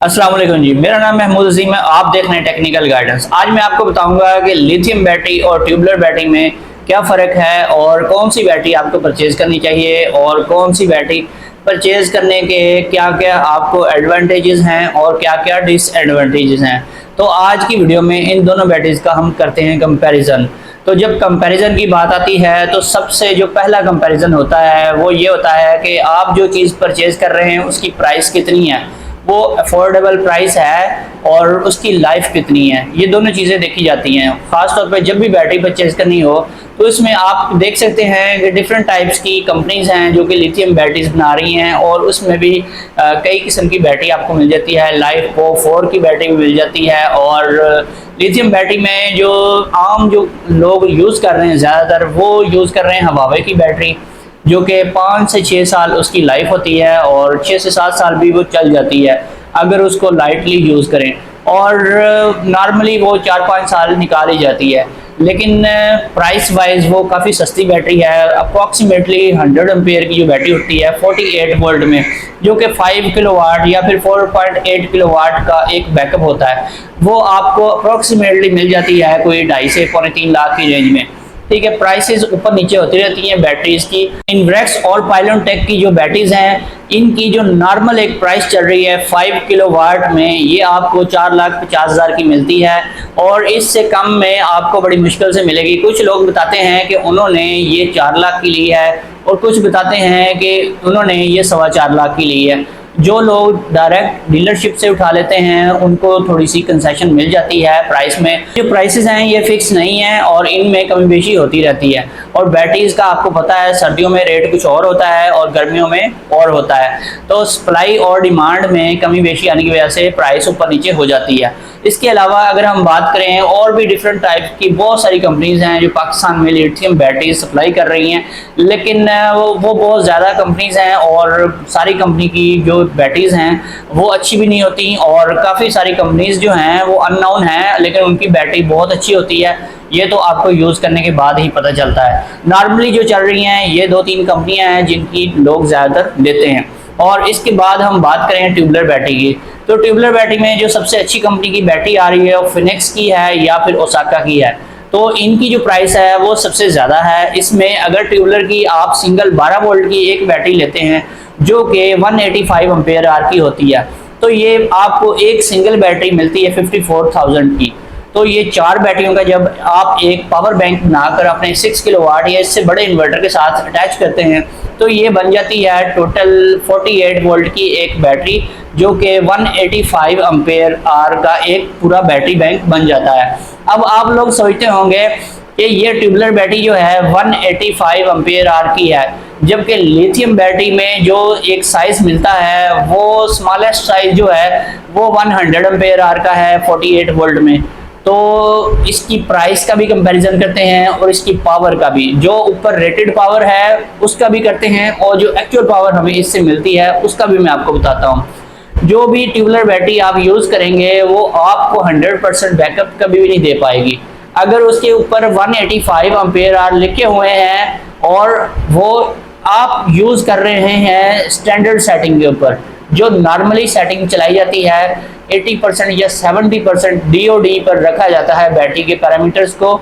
अस्सलाम वालेकुम जी, मेरा नाम महमूद अजीम है। आप देख रहे हैं टेक्निकल गाइडेंस। आज मैं आपको बताऊंगा कि लिथियम बैटरी और ट्यूबलर बैटरी में क्या फ़र्क है और कौन सी बैटरी आपको परचेज़ करनी चाहिए और कौन सी बैटरी परचेज़ करने के क्या क्या आपको एडवांटेजेस हैं और क्या क्या डिसएडवांटेजेस हैं। तो आज की वीडियो में इन दोनों बैटरीज़ का हम करते हैं कंपैरिजन। तो जब कंपैरिजन की बात आती है तो सबसे जो पहला कंपैरिजन होता है वो ये होता है कि आप जो चीज़ परचेज़ कर रहे हैं उसकी प्राइस कितनी है, वो अफोर्डेबल प्राइस है और उसकी लाइफ कितनी है। ये दोनों चीज़ें देखी जाती हैं। ख़ास तौर पे जब भी बैटरी परचेज़ करनी हो तो इसमें आप देख सकते हैं कि डिफरेंट टाइप्स की कंपनीज़ हैं जो कि लिथियम बैटरीज बना रही हैं और उसमें भी कई किस्म की बैटरी आपको मिल जाती है। लाइफ को 4 की बैटरी भी मिल जाती है और लिथियम बैटरी में जो आम जो लोग यूज़ कर रहे हैं ज़्यादातर वो यूज़ कर रहे हैं हवावे की बैटरी, जो कि 5 से 6 साल उसकी लाइफ होती है और 6 से 7 साल भी वो चल जाती है अगर उसको लाइटली यूज़ करें, और नॉर्मली वो 4-5 साल निकाल ही जाती है। लेकिन प्राइस वाइज वो काफ़ी सस्ती बैटरी है। अप्रॉक्सीमेटली 100 एम्पेयर की जो बैटरी होती है 48 वोल्ट में, जो कि 5 किलोवाट या फिर 4.8 किलोवाट का एक बैकअप होता है, वो आपको अप्रॉक्सीमेटली मिल जाती है कोई 2.5 से 3.25 लाख की रेंज में। ठीक है, प्राइसेस ऊपर नीचे होती रहती हैं बैटरीज की। इनब्रेक्स और पाइलोन टेक की जो बैटरीज हैं इनकी जो नॉर्मल एक प्राइस चल रही है 5 किलोवाट में, ये आपको 4,50,000 की मिलती है और इससे कम में आपको बड़ी मुश्किल से मिलेगी। कुछ लोग बताते हैं कि उन्होंने ये 4 लाख की ली है और कुछ बताते हैं कि उन्होंने ये 4.25 लाख की ली है। जो लोग डायरेक्ट डीलरशिप से उठा लेते हैं उनको थोड़ी सी कंसेशन मिल जाती है प्राइस में। जो प्राइसेस हैं ये फिक्स नहीं है और इनमें कमी बेशी होती रहती है। और बैटरीज का आपको पता है सर्दियों में रेट कुछ और होता है और गर्मियों में और होता है, तो सप्लाई और डिमांड में कमी बेशी आने की वजह से प्राइस ऊपर नीचे हो जाती है। इसके अलावा अगर हम बात करें और भी डिफरेंट टाइप की बहुत सारी कंपनीज हैं जो पाकिस्तान में लिथियम बैटरी सप्लाई कर रही हैं, लेकिन वो बहुत ज़्यादा कंपनीज हैं और सारी कंपनी की जो बैटरीज हैं वो अच्छी भी नहीं होती और काफ़ी सारी कंपनीज जो हैं वो अननोन हैं लेकिन उनकी बैटरी बहुत अच्छी होती है। ये तो आपको यूज़ करने के बाद ही पता चलता है। नॉर्मली जो चल रही हैं ये 2-3 कंपनियां हैं जिनकी लोग ज़्यादातर लेते हैं। और इसके बाद हम बात करें ट्यूबलर बैटरी की, तो ट्यूबलर बैटरी में जो सबसे अच्छी कंपनी की बैटरी आ रही है वो फिनिक्स की है या फिर ओसाका की है। तो इनकी जो प्राइस है वो सबसे ज़्यादा है। इसमें अगर ट्यूबलर की आप सिंगल 12 वोल्ट की एक बैटरी लेते हैं जो कि 185 एम्पेयर आर की होती है, तो ये आपको एक सिंगल बैटरी मिलती है 54,000 की। तो ये 4 बैटरियों का जब आप एक पावर बैंक बनाकर अपने 6 किलोवाट या इससे बड़े इन्वर्टर के साथ अटैच करते हैं तो ये बन जाती है टोटल 48 वोल्ट की एक बैटरी, जो कि 185 एम्पेयर आर का एक पूरा बैटरी बैंक बन जाता है। अब आप लोग सोचते होंगे कि ये ट्यूबलर बैटरी जो है 185 एम्पेयर आर की है, जबकि लिथियम बैटरी में जो एक साइज मिलता है वो स्मॉलेस्ट साइज जो है वो 100 एम्पेयर आर का है 48 वोल्ट में। तो इसकी प्राइस का भी कंपैरिजन करते हैं और इसकी पावर का भी, जो ऊपर रेटेड पावर है उसका भी करते हैं और जो एक्चुअल पावर हमें इससे मिलती है उसका भी मैं आपको बताता हूँ। जो भी ट्यूबलर बैटरी आप यूज़ करेंगे वो आपको 100% बैकअप कभी भी नहीं दे पाएगी। अगर उसके ऊपर 185 एम्पेयर आर लिखे हुए हैं और वो आप यूज़ कर रहे हैं स्टैंडर्ड सेटिंग के ऊपर, जो नॉर्मली सेटिंग चलाई जाती है 80% या 70% DOD पर रखा जाता है बैटरी के पैरामीटर्स को,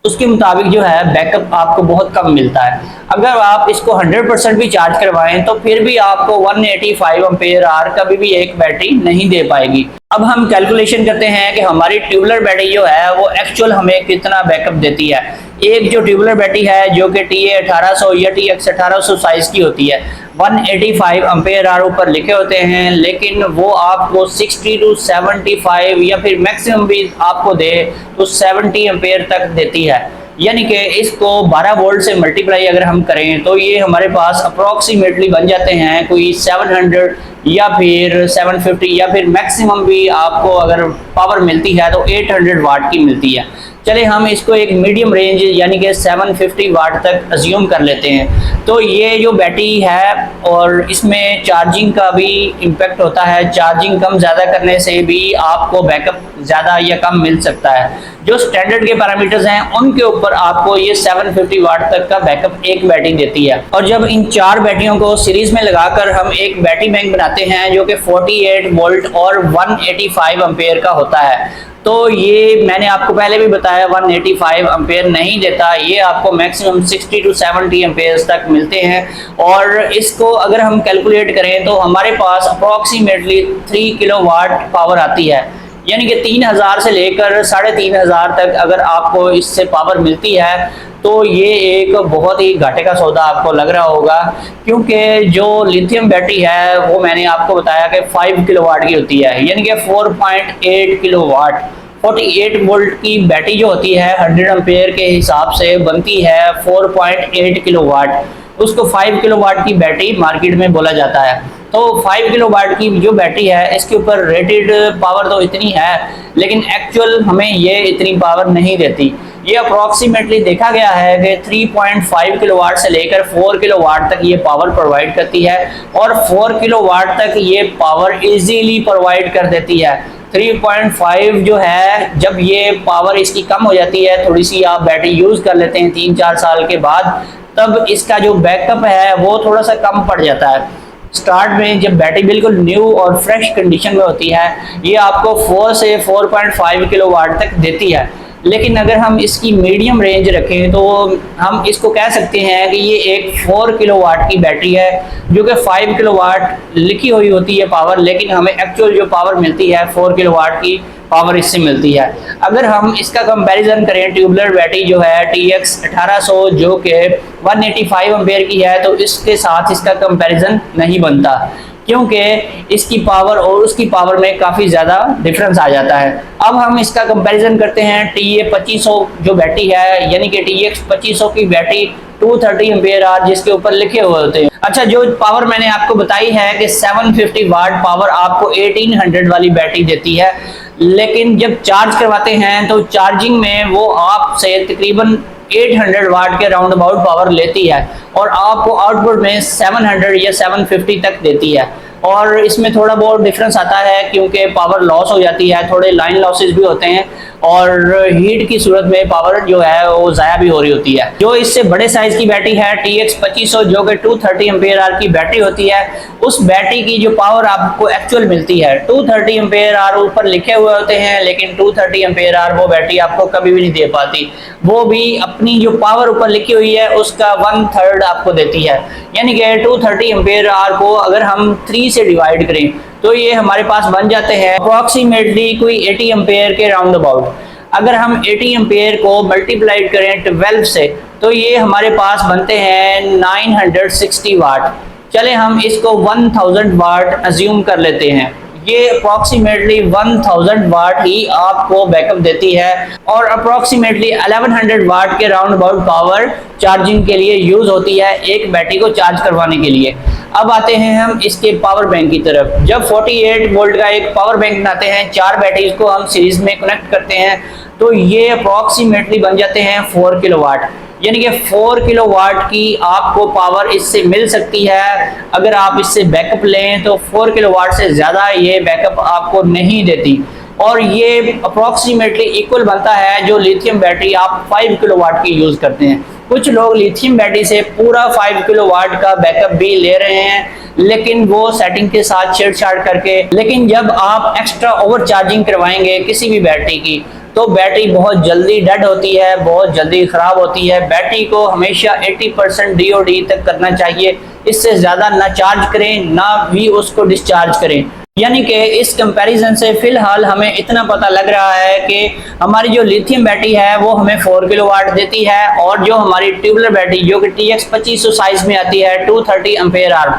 उसके मुताबिक जो है बैकअप आपको बहुत कम मिलता है। अगर आप इसको 100% भी चार्ज करवाएं तो फिर भी आपको 185 एम्पेयर आर कभी भी एक बैटरी नहीं दे पाएगी। अब हम कैलकुलेशन करते हैं कि हमारी ट्यूबलर बैटरी जो है वो एक्चुअल हमें कितना बैकअप देती है। एक जो ट्यूबलर बैटरी है जो कि TA1800 या TX1800 साइज की होती है, 185 एम्पेयर आर ऊपर लिखे होते हैं, लेकिन वो आपको 60 to 75 या फिर मैक्सिमम भी आपको दे तो 70 एम्पेयर तक देती है। यानी कि इसको 12 वोल्ट से मल्टीप्लाई अगर हम करें तो ये हमारे पास अप्रॉक्सीमेटली बन जाते हैं कोई 700 या फिर 750 या फिर मैक्सिमम भी आपको अगर पावर मिलती है तो 800 वाट की मिलती है। चले हम इसको एक मीडियम रेंज यानी कि 750 वाट तक अज्यूम कर लेते हैं। तो ये जो बैटरी है और इसमें चार्जिंग का भी इम्पेक्ट होता है, चार्जिंग कम ज़्यादा करने से भी आपको बैकअप ज़्यादा या कम मिल सकता है। जो स्टैंडर्ड के पैरामीटर्स हैं उनके ऊपर आपको ये 750 वाट तक का बैकअप एक बैटरी देती है। और जब इन 4 बैटरियों को सीरीज में लगाकर हम एक बैटरी बैंक बनाते हैं जो कि 48 वोल्ट और 185 एम्पेयर का होता है, तो ये मैंने आपको पहले भी बताया 185 एम्पेयर नहीं देता, ये आपको मैक्सिमम 60 to 70 एम्पेयर तक मिलते हैं। और इसको अगर हम कैलकुलेट करें तो हमारे पास अप्रॉक्सीमेटली 3 किलोवाट पावर आती है, यानी कि 3000 से लेकर 3500 तक अगर आपको इससे पावर मिलती है तो ये एक बहुत ही घाटे का सौदा आपको लग रहा होगा, क्योंकि जो लिथियम बैटरी है वो मैंने आपको बताया कि 5 किलोवाट की होती है, यानी कि 4.8 किलोवाट। 48 वोल्ट की बैटरी जो होती है 100 एम्पेयर के हिसाब से बनती है 4.8 किलोवाट। उसको 5 किलोवाट की बैटरी मार्केट में बोला जाता है। तो 5 किलोवाट की जो बैटरी है इसके ऊपर रेटेड पावर तो इतनी है, लेकिन एक्चुअल हमें ये इतनी पावर नहीं देती। ये अप्रॉक्सीमेटली देखा गया है कि 3.5 किलोवाट से लेकर 4 किलोवाट तक ये पावर प्रोवाइड करती है, और 4 किलोवाट तक ये पावर इजीली प्रोवाइड कर देती है। 3.5 जो है, जब ये पावर इसकी कम हो जाती है, थोड़ी सी आप बैटरी यूज़ कर लेते हैं 3-4 साल के बाद, तब इसका जो बैकअप है वो थोड़ा सा कम पड़ जाता है। स्टार्ट में जब बैटरी बिल्कुल न्यू और फ्रेश कंडीशन में होती है ये आपको 4 से 4.5 किलोवाट तक देती है, लेकिन अगर हम इसकी मीडियम रेंज रखें तो हम इसको कह सकते हैं कि ये एक 4 किलोवाट की बैटरी है, जो कि 5 किलोवाट लिखी हुई होती है पावर, लेकिन हमें एक्चुअल जो पावर मिलती है 4 किलोवाट की पावर इससे मिलती है। अगर हम इसका कंपैरिजन करें ट्यूबलर बैटरी जो है TX 1800 जो कि 185 एम्पेयर की है, तो इसके साथ इसका कंपैरिजन नहीं बनता, क्योंकि इसकी पावर और उसकी पावर में काफ़ी ज़्यादा डिफरेंस आ जाता है। अब हम इसका कंपैरिजन करते हैं TA 2500 जो बैटरी है, यानी कि TX 2500 की बैटरी 230 एम्पेयर आवर जिसके ऊपर लिखे हुए होते हैं। अच्छा, जो पावर मैंने आपको बताई है कि 750 वाट पावर आपको 1800 वाली बैटरी देती है, लेकिन जब चार्ज करवाते हैं तो चार्जिंग में वो आपसे तकरीबन 800 वाट के राउंड अबाउट पावर लेती है, और आपको आउटपुट में 700 या 750 तक देती है। और इसमें थोड़ा बहुत डिफरेंस आता है क्योंकि पावर लॉस हो जाती है, थोड़े लाइन लॉसेस भी होते हैं, और हीट की सूरत में पावर जो है वो ज़ाया भी हो रही होती है। जो इससे बड़े साइज़ की बैटरी है TX 2500 जो कि 230 एम्पेयर आवर की बैटरी होती है, उस बैटरी की जो पावर आपको एक्चुअल मिलती है 230 एम्पेयर आवर ऊपर लिखे हुए होते हैं, लेकिन 230 एम्पेयर आवर वो बैटरी आपको कभी भी नहीं दे पाती। वो भी अपनी जो पावर ऊपर लिखी हुई है उसका 1/3 आपको देती है, यानी कि 230 एम्पेयर आवर को अगर हम 3 से डिवाइड करें तो ये हमारे पास बन जाते हैं अप्रॉक्सीमेटली कोई 80 एम्पेयर के राउंड अबाउट। अगर हम 80 एम्पेयर को मल्टीप्लाइड करें 12 से तो ये हमारे पास बनते हैं 960 वाट। चले हम इसको 1000 वाट अज्यूम कर लेते हैं। ये अप्रॉक्सीमेटली 1000 वाट ही आपको बैकअप देती है, और अप्रॉक्सीमेटली 1100 वाट के राउंड अबाउट पावर चार्जिंग के लिए यूज़ होती है एक बैटरी को चार्ज करवाने के लिए। अब आते हैं हम इसके पावर बैंक की तरफ। जब 48 वोल्ट का एक पावर बैंक बनाते हैं, 4 बैटरीज को हम सीरीज में कनेक्ट करते हैं, तो ये अप्रॉक्सीमेटली बन जाते हैं 4 किलोवाट, यानी कि 4 किलोवाट की आपको पावर इससे मिल सकती है। अगर आप इससे बैकअप लें तो 4 किलोवाट से ज़्यादा ये बैकअप आपको नहीं देती, और ये अप्रॉक्सीमेटली इक्वल बनता है जो लिथियम बैटरी आप 5 किलोवाट की यूज़ करते हैं। कुछ लोग लिथियम बैटरी से पूरा 5 किलोवाट का बैकअप भी ले रहे हैं, लेकिन वो सेटिंग के साथ छेड़छाड़ करके। लेकिन जब आप एक्स्ट्रा ओवर चार्जिंग करवाएंगे किसी भी बैटरी की तो बैटरी बहुत जल्दी डेड होती है, बहुत जल्दी ख़राब होती है। बैटरी को हमेशा 80% DOD तक करना चाहिए, इससे ज़्यादा ना चार्ज करें ना भी उसको डिस्चार्ज करें। यानी कि इस कंपैरिजन से फ़िलहाल हमें इतना पता लग रहा है कि हमारी जो लिथियम बैटरी है वो हमें 4 किलोवाट देती है, और जो हमारी ट्यूबलर बैटरी जो कि TX 2500 साइज़ में आती है 230 एम्पेयर आवर,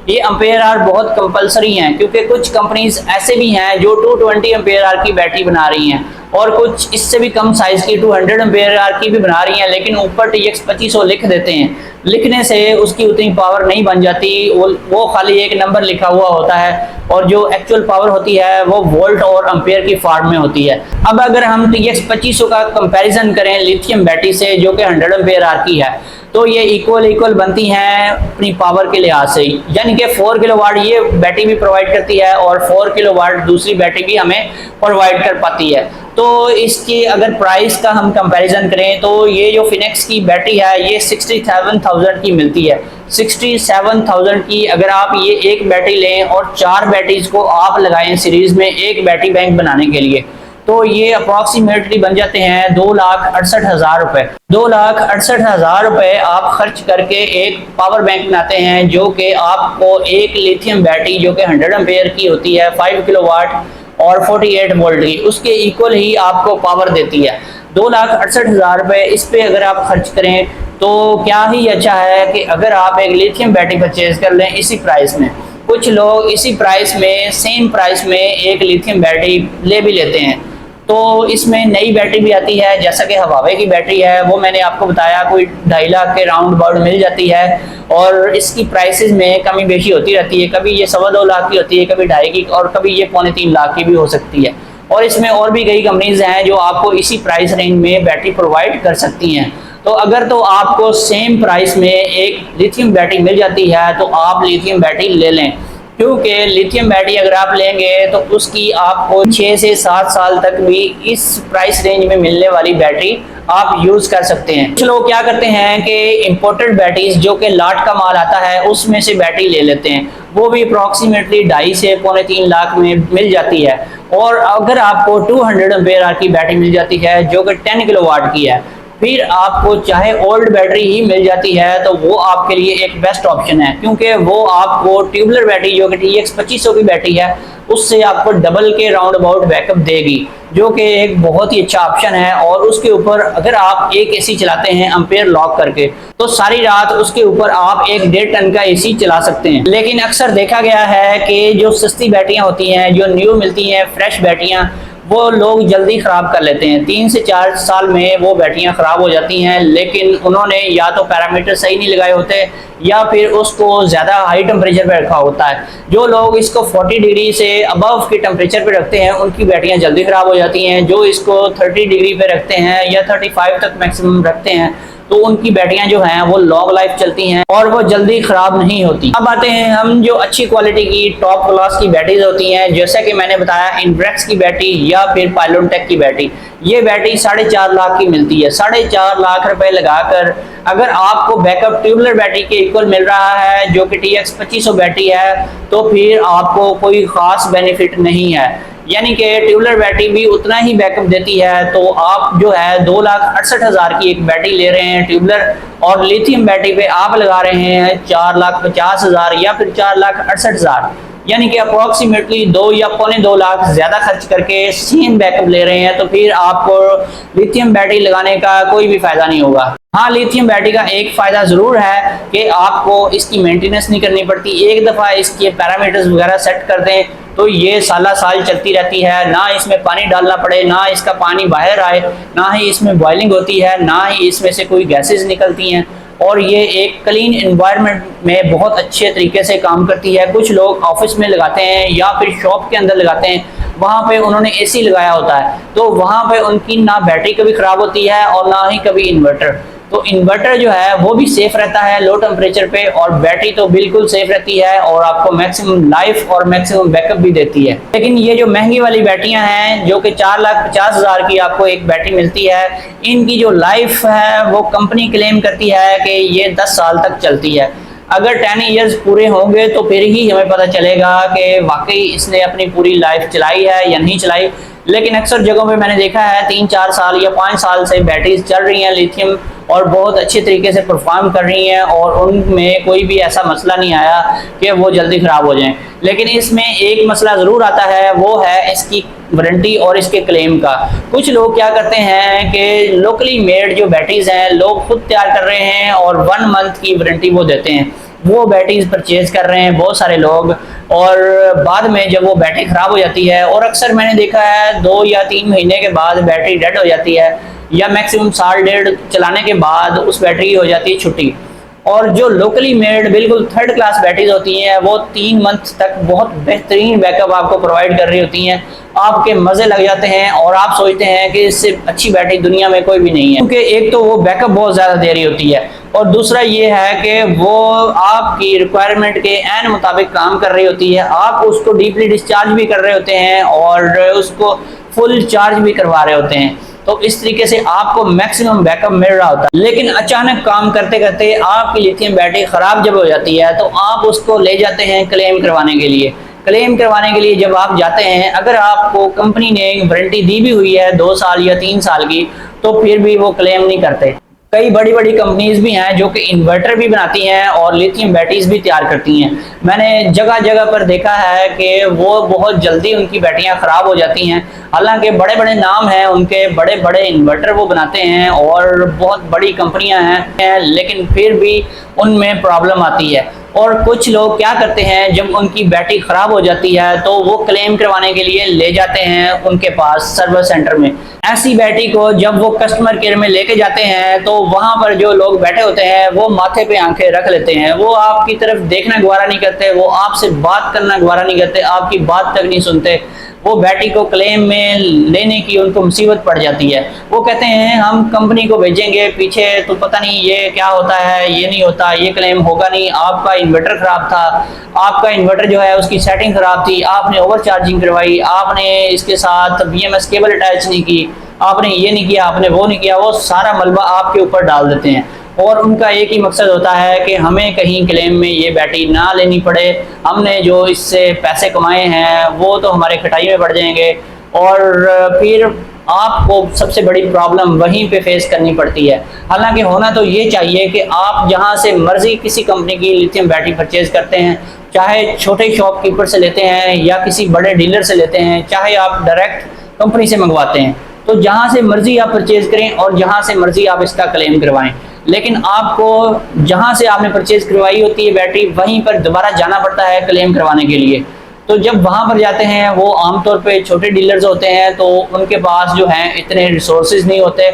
ये एम्पेयर आवर बहुत कंपलसरी हैं, क्योंकि कुछ कंपनीज ऐसे भी हैं जो 220 एम्पेयर आवर की बैटरी बना रही हैं और कुछ इससे भी कम साइज की 200 एम्पेयर आवर की भी बना रही हैं, लेकिन ऊपर TX 2500 लिख देते हैं। लिखने से उसकी उतनी पावर नहीं बन जाती, वो खाली एक नंबर लिखा हुआ होता है और जो एक्चुअल पावर होती है वो वोल्ट और एम्पेयर की फॉर्म में होती है। अब अगर हम TX 2500 का कंपैरिजन करें लिथियम बैटरी से जो कि 100 एम्पेयर आवर की है, तो ये इक्वल बनती हैं अपनी पावर के लिहाज से, यानी कि 4 किलोवाट ये बैटरी भी प्रोवाइड करती है और 4 किलोवाट दूसरी बैटरी भी हमें प्रोवाइड कर पाती है। तो इसकी अगर प्राइस का हम कंपैरिजन करें तो ये जो फिनिक्स की बैटरी है ये 67,000 की मिलती है। 67,000 की अगर आप ये एक बैटरी लें और 4 बैटरीज को आप लगाएं सीरीज में एक बैटरी बैंक बनाने के लिए, तो ये अप्रॉक्सीमेटली बन जाते हैं 2,68,000 रुपए। 2,68,000 रुपए आप खर्च करके एक पावर बैंक बनाते हैं जो कि आपको एक लिथियम बैटरी जो कि 100 एम्पेयर की होती है, 5 किलोवाट और 48 वोल्ट की, उसके इक्वल ही आपको पावर देती है। 2,68,000 रुपए इस पे अगर आप खर्च करें तो क्या ही अच्छा है कि अगर आप एक लिथियम बैटरी परचेज कर लें इसी प्राइस में। कुछ लोग इसी प्राइस में सेम प्राइस में एक लिथियम बैटरी ले भी लेते हैं। तो इसमें नई बैटरी भी आती है, जैसा कि हवावे की बैटरी है, वो मैंने आपको बताया कोई 2.5 लाख के राउंड अबाउट मिल जाती है और इसकी प्राइसेस में कमी बेशी होती रहती है। कभी ये 2.25 लाख की होती है, कभी 2.5 की, और कभी ये 2.25 लाख की भी हो सकती है। और इसमें और भी कई कंपनीज हैं जो आपको इसी प्राइस रेंज में बैटरी प्रोवाइड कर सकती हैं। तो अगर तो आपको सेम प्राइस में एक लिथियम बैटरी मिल जाती है तो आप लिथियम बैटरी ले लें, क्योंकि लिथियम बैटरी अगर आप लेंगे तो उसकी आपको 6 से 7 साल तक भी इस प्राइस रेंज में मिलने वाली बैटरी आप यूज कर सकते हैं। कुछ लोग क्या करते हैं कि इंपोर्टेड बैटरीज जो कि लाट का माल आता है उसमें से बैटरी ले लेते हैं, वो भी अप्रॉक्सीमेटली 2.5 से 2.25 लाख में मिल जाती है। और अगर आपको 200 एम्पेयर आवर की बैटरी मिल जाती है जो कि 10 किलोवाट की है, फिर आपको चाहे ओल्ड बैटरी ही मिल जाती है तो वो आपके लिए एक बेस्ट ऑप्शन है, क्योंकि वो आपको ट्यूबलर बैटरी जो कि TX 2500 की बैटरी है उससे आपको डबल के राउंड अबाउट बैकअप देगी, जो कि एक बहुत ही अच्छा ऑप्शन है। और उसके ऊपर अगर आप एक AC चलाते हैं एम्पेयर लॉक करके तो सारी रात उसके ऊपर आप एक 1.5 टन का AC चला सकते हैं। लेकिन अक्सर देखा गया है कि जो सस्ती बैटरियां होती हैं, जो न्यू मिलती हैं फ्रेश बैटरियां, वो लोग जल्दी ख़राब कर लेते हैं। 3 से 4 साल में वो बैटरियां ख़राब हो जाती हैं, लेकिन उन्होंने या तो पैरामीटर सही नहीं लगाए होते या फिर उसको ज़्यादा हाई टेम्परेचर पे रखा होता है। जो लोग इसको 40 डिग्री से अबव के टेम्परेचर पे रखते हैं उनकी बैटरियां जल्दी ख़राब हो जाती हैं। जो इसको 30 डिग्री पे रखते हैं या 35 तक मैक्सिमम रखते हैं तो उनकी बैटरियां जो हैं वो लॉन्ग लाइफ चलती हैं और वो जल्दी ख़राब नहीं होती। अब आते हैं हम जो अच्छी क्वालिटी की टॉप क्लास की बैटरीज होती हैं, जैसा कि मैंने बताया इनब्रेक्स की बैटरी या फिर पाइलोनटेक की बैटरी। ये बैटरी 4.5 लाख की मिलती है। 4.5 लाख रुपए लगाकर अगर आपको बैकअप ट्यूबलर बैटरी के इक्वल मिल रहा है जो कि TX 2500 बैटरी है, तो फिर आपको कोई ख़ास बेनिफिट नहीं है। यानी कि ट्यूबलर बैटरी भी उतना ही बैकअप देती है, तो आप जो है 2,68,000 की एक बैटरी ले रहे हैं ट्यूबलर और लिथियम बैटरी पे आप लगा रहे हैं 4,50,000 या फिर 4,68,000, यानी कि अप्रॉक्सीमेटली 2 या 2.25 लाख ज़्यादा खर्च करके सेम बैकअप ले रहे हैं। तो फिर आपको लिथियम बैटरी लगाने का कोई भी फ़ायदा नहीं होगा। हाँ, लिथियम बैटरी का एक फ़ायदा ज़रूर है कि आपको इसकी मेंटेनेंस नहीं करनी पड़ती। एक दफ़ा इसके पैरामीटर्स वगैरह सेट कर दें तो ये साल चलती रहती है, ना इसमें पानी डालना पड़े, ना इसका पानी बाहर आए, ना ही इसमें बॉइलिंग होती है, ना ही इसमें से कोई गैसेस निकलती हैं, और ये एक क्लीन एनवायरनमेंट में बहुत अच्छे तरीके से काम करती है। कुछ लोग ऑफिस में लगाते हैं या फिर शॉप के अंदर लगाते हैं, वहाँ पे उन्होंने AC लगाया होता है, तो वहाँ पे उनकी ना बैटरी कभी ख़राब होती है और ना ही कभी इन्वर्टर। तो इन्वर्टर जो है वो भी सेफ रहता है लो टेम्परेचर पे, और बैटरी तो बिल्कुल सेफ रहती है और आपको मैक्सिमम लाइफ और मैक्सिमम बैकअप भी देती है। लेकिन ये जो महंगी वाली बैटरियां हैं जो कि 4,50,000 की आपको एक बैटरी मिलती है, इनकी जो लाइफ है वो कंपनी क्लेम करती है कि ये 10 साल तक चलती है। अगर 10 ईयर्स पूरे होंगे तो फिर ही हमें पता चलेगा कि वाकई इसने अपनी पूरी लाइफ चलाई है या नहीं चलाई। लेकिन अक्सर जगहों पे मैंने देखा है 3-4 साल या 5 साल से बैटरीज चल रही हैं लिथियम और बहुत अच्छे तरीके से परफॉर्म कर रही हैं और उनमें कोई भी ऐसा मसला नहीं आया कि वो जल्दी ख़राब हो जाएं। लेकिन इसमें एक मसला ज़रूर आता है, वो है इसकी वारंटी और इसके क्लेम का। कुछ लोग क्या करते हैं कि लोकली मेड जो बैटरीज हैं लोग खुद तैयार कर रहे हैं और 1 मंथ की वारंटी वो देते हैं, वो बैटरीज परचेज कर रहे हैं बहुत सारे लोग, और बाद में जब वो बैटरी ख़राब हो जाती है, और अक्सर मैंने देखा है 2 या 3 महीने के बाद बैटरी डेड हो जाती है, या मैक्सिमम साल डेढ़ चलाने के बाद उस बैटरी की हो जाती है छुट्टी। और जो लोकली मेड बिल्कुल थर्ड क्लास बैटरीज होती हैं वो 3 मंथ तक बहुत बेहतरीन बैकअप आपको प्रोवाइड कर रही होती हैं। आपके मज़े लग जाते हैं और आप सोचते हैं कि इससे अच्छी बैटरी दुनिया में कोई भी नहीं है, क्योंकि एक तो वो बैकअप बहुत ज़्यादा दे रही होती है, और दूसरा ये है कि वो आपकी रिक्वायरमेंट के एन मुताबिक काम कर रही होती है। आप उसको डीपली डिस्चार्ज भी कर रहे होते हैं और उसको फुल चार्ज भी करवा रहे होते हैं, तो इस तरीके से आपको मैक्सिमम बैकअप मिल रहा होता है। लेकिन अचानक काम करते करते आपकी लिथियम बैटरी ख़राब जब हो जाती है तो आप उसको ले जाते हैं क्लेम करवाने के लिए। क्लेम करवाने के लिए जब आप जाते हैं, अगर आपको कंपनी ने वारंटी दी भी हुई है 2 साल या 3 साल की, तो फिर भी वो क्लेम नहीं करते। कई बड़ी बड़ी कंपनीज भी हैं जो कि इन्वर्टर भी बनाती हैं और लिथियम बैटरीज भी तैयार करती हैं। मैंने जगह जगह पर देखा है कि वो बहुत जल्दी उनकी बैटरियां ख़राब हो जाती हैं, हालांकि बड़े बड़े नाम हैं उनके, बड़े बड़े इन्वर्टर वो बनाते हैं और बहुत बड़ी कंपनियां हैं, लेकिन फिर भी उनमें प्रॉब्लम आती है। और कुछ लोग क्या करते हैं, जब उनकी बैटरी ख़राब हो जाती है तो वो क्लेम करवाने के लिए ले जाते हैं उनके पास सर्विस सेंटर में। ऐसी बैटरी को जब वो कस्टमर केयर में लेके जाते हैं तो वहाँ पर जो लोग बैठे होते हैं वो माथे पे आंखें रख लेते हैं, वो आपकी तरफ देखना गवारा नहीं करते, वो आपसे बात करना गवारा नहीं करते, आपकी बात तक नहीं सुनते। वो बैटरी को क्लेम में लेने की उनको मुसीबत पड़ जाती है। वो कहते हैं हम कंपनी को भेजेंगे पीछे, तो पता नहीं ये क्या होता है, ये नहीं होता, ये क्लेम होगा नहीं, आपका इन्वर्टर ख़राब था, आपका इन्वर्टर जो है उसकी सेटिंग ख़राब थी, आपने ओवर चार्जिंग करवाई, आपने इसके साथ BMS केबल अटैच नहीं की, आपने ये नहीं किया, आपने वो नहीं किया। वो सारा मलबा आपके ऊपर डाल देते हैं और उनका एक ही मकसद होता है कि हमें कहीं क्लेम में ये बैटरी ना लेनी पड़े, हमने जो इससे पैसे कमाए हैं वो तो हमारे खटाई में पड़ जाएंगे, और फिर आपको सबसे बड़ी प्रॉब्लम वहीं पे फेस करनी पड़ती है। हालांकि होना तो ये चाहिए कि आप जहां से मर्जी किसी कंपनी की लिथियम बैटरी परचेज करते हैं, चाहे छोटे शॉपकीपर से लेते हैं या किसी बड़े डीलर से लेते हैं, चाहे आप डायरेक्ट कंपनी से मंगवाते हैं, तो जहां से मर्जी आप परचेज करें और जहां से मर्जी आप इसका क्लेम करवाएं, लेकिन आपको जहां से आपने परचेज करवाई होती है बैटरी वहीं पर दोबारा जाना पड़ता है क्लेम करवाने के लिए। तो जब वहां पर जाते हैं वो आमतौर पे छोटे डीलर्स होते हैं, तो उनके पास जो हैं इतने रिसोर्सेज नहीं होते,